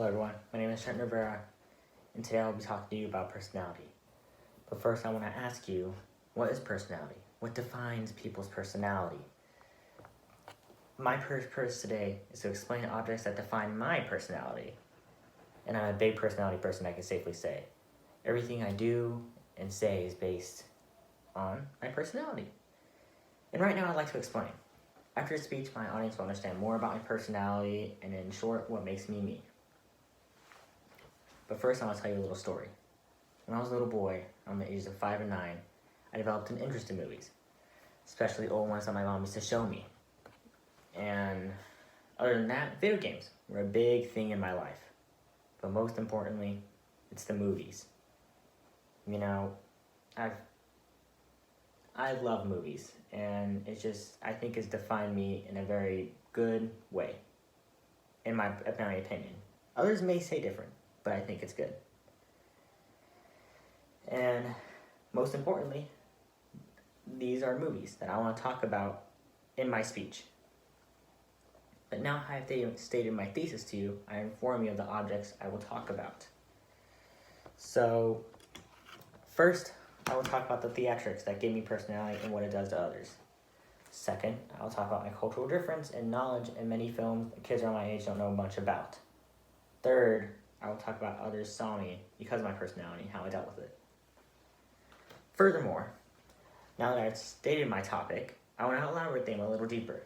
Hello everyone, my name is Trent Rivera, and today I'll be talking to you about personality. But first I want to ask you, what is personality? What defines people's personality? My purpose today is to explain objects that define my personality. And I'm a big personality person, I can safely say. Everything I do and say is based on my personality. And right now I'd like to explain. After the speech, my audience will understand more about my personality and in short, what makes me me. But first, I want to tell you a little story. When I was a little boy, around the ages of 5 and 9, I developed an interest in movies, especially old ones that my mom used to show me. And other than that, video games were a big thing in my life. But most importantly, it's the movies. You know, I love movies, and it's just, I think it's defined me in a very good way, in my opinion. Others may say different, but I think it's good. And most importantly, these are movies that I want to talk about in my speech. But now I have stated my thesis to you, I inform you of the objects I will talk about. So, first, I will talk about the theatrics that give me personality and what it does to others. Second, I'll talk about my cultural difference and knowledge in many films that kids around my age don't know much about. Third, I will talk about others saw me because of my personality and how I dealt with it. Furthermore, now that I've stated my topic, I want to elaborate them a little deeper.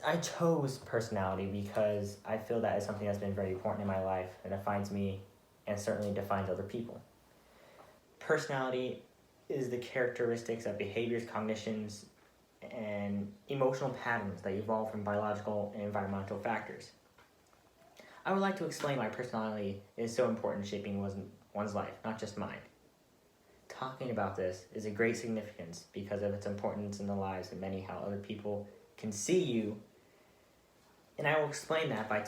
I chose personality because I feel that is something that's been very important in my life and defines me and certainly defines other people. Personality is the characteristics of behaviors, cognitions, and emotional patterns that evolve from biological and environmental factors. I would like to explain why personality is so important in shaping one's life, not just mine. Talking about this is a great significance because of its importance in the lives of many, how other people can see you. And I will explain that by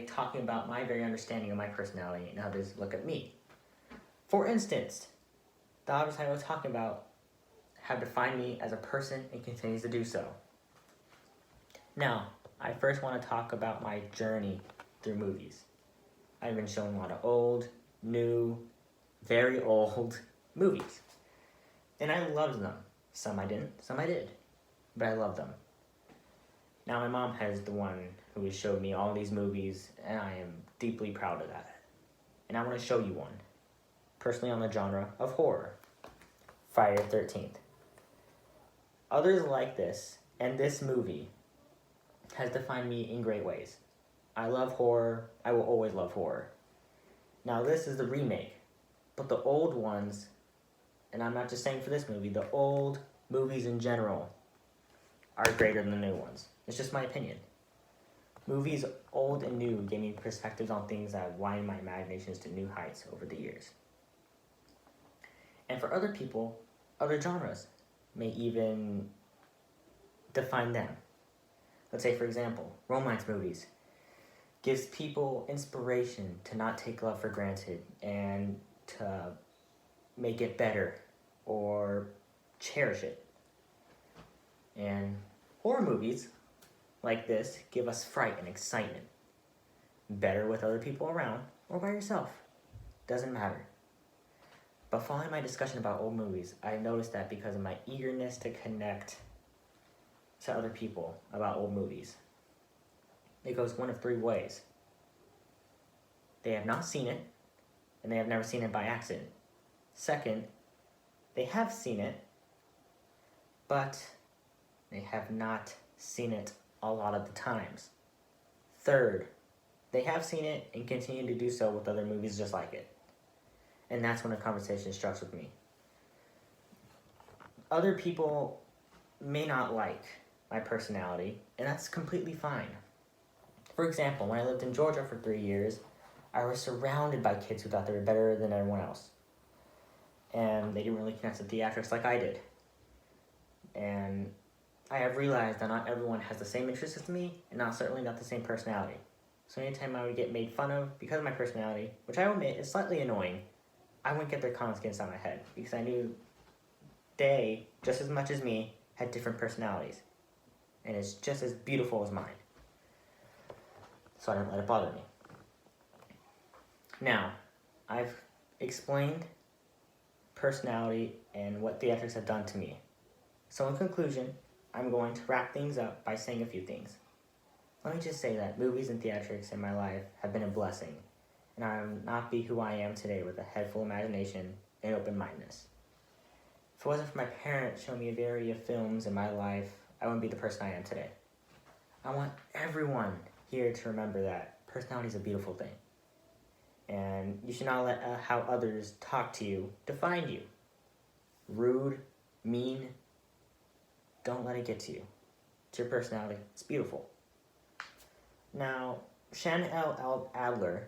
talking about my very understanding of my personality and how others look at me. For instance, the objects I was talking about have defined me as a person and continues to do so. Now, I first want to talk about my journey through movies. I've been shown a lot of old, new, very old movies. And I loved them. Some I didn't, some I did. But I loved them. Now my mom has the one who has showed me all these movies, and I am deeply proud of that. And I want to show you one. Personally on the genre of horror. Friday the 13th. Others like this, and this movie has defined me in great ways. I love horror. I will always love horror. Now this is the remake, but the old ones, and I'm not just saying for this movie, the old movies in general are greater than the new ones. It's just my opinion. Movies old and new gave me perspectives on things that widened my imaginations to new heights over the years. And for other people, other genres may even define them. Let's say, for example, romance movies gives people inspiration to not take love for granted and to make it better or cherish it. And horror movies like this give us fright and excitement. Better with other people around or by yourself. Doesn't matter. But following my discussion about old movies, I noticed that because of my eagerness to connect to other people about old movies, it goes one of three ways. They have not seen it, and they have never seen it by accident. Second, they have seen it, but they have not seen it a lot of the times. Third, they have seen it and continue to do so with other movies just like it. And that's when a conversation starts with me. Other people may not like my personality, and that's completely fine. For example, when I lived in Georgia for 3 years, I was surrounded by kids who thought they were better than everyone else. And they didn't really connect to theatrics like I did. And I have realized that not everyone has the same interests as me, and certainly not the same personality. So anytime I would get made fun of because of my personality, which I will admit is slightly annoying, I wouldn't get their comments get inside my head, because I knew they, just as much as me, had different personalities. And it's just as beautiful as mine. so I didn't let it bother me. Now, I've explained personality and what theatrics have done to me. So in conclusion, I'm going to wrap things up by saying a few things. Let me just say that movies and theatrics in my life have been a blessing, and I would not be who I am today with a head full of imagination and open-mindedness. If it wasn't for my parents showing me a variety of films in my life, I wouldn't be the person I am today. I want everyone here to remember that personality is a beautiful thing. And you should not let how others talk to you define you. Rude, mean, don't let it get to you. It's your personality. It's beautiful. Now, Shannon L. Adler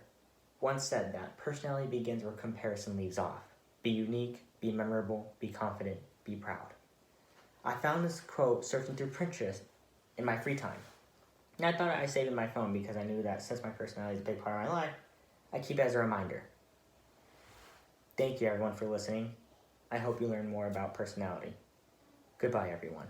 once said that personality begins where comparison leaves off. Be unique, be memorable, be confident, be proud. I found this quote searching through Pinterest in my free time. And I thought I'd save it in my phone because I knew that since my personality is a big part of my life, I keep it as a reminder. Thank you everyone for listening. I hope you learn more about personality. Goodbye everyone.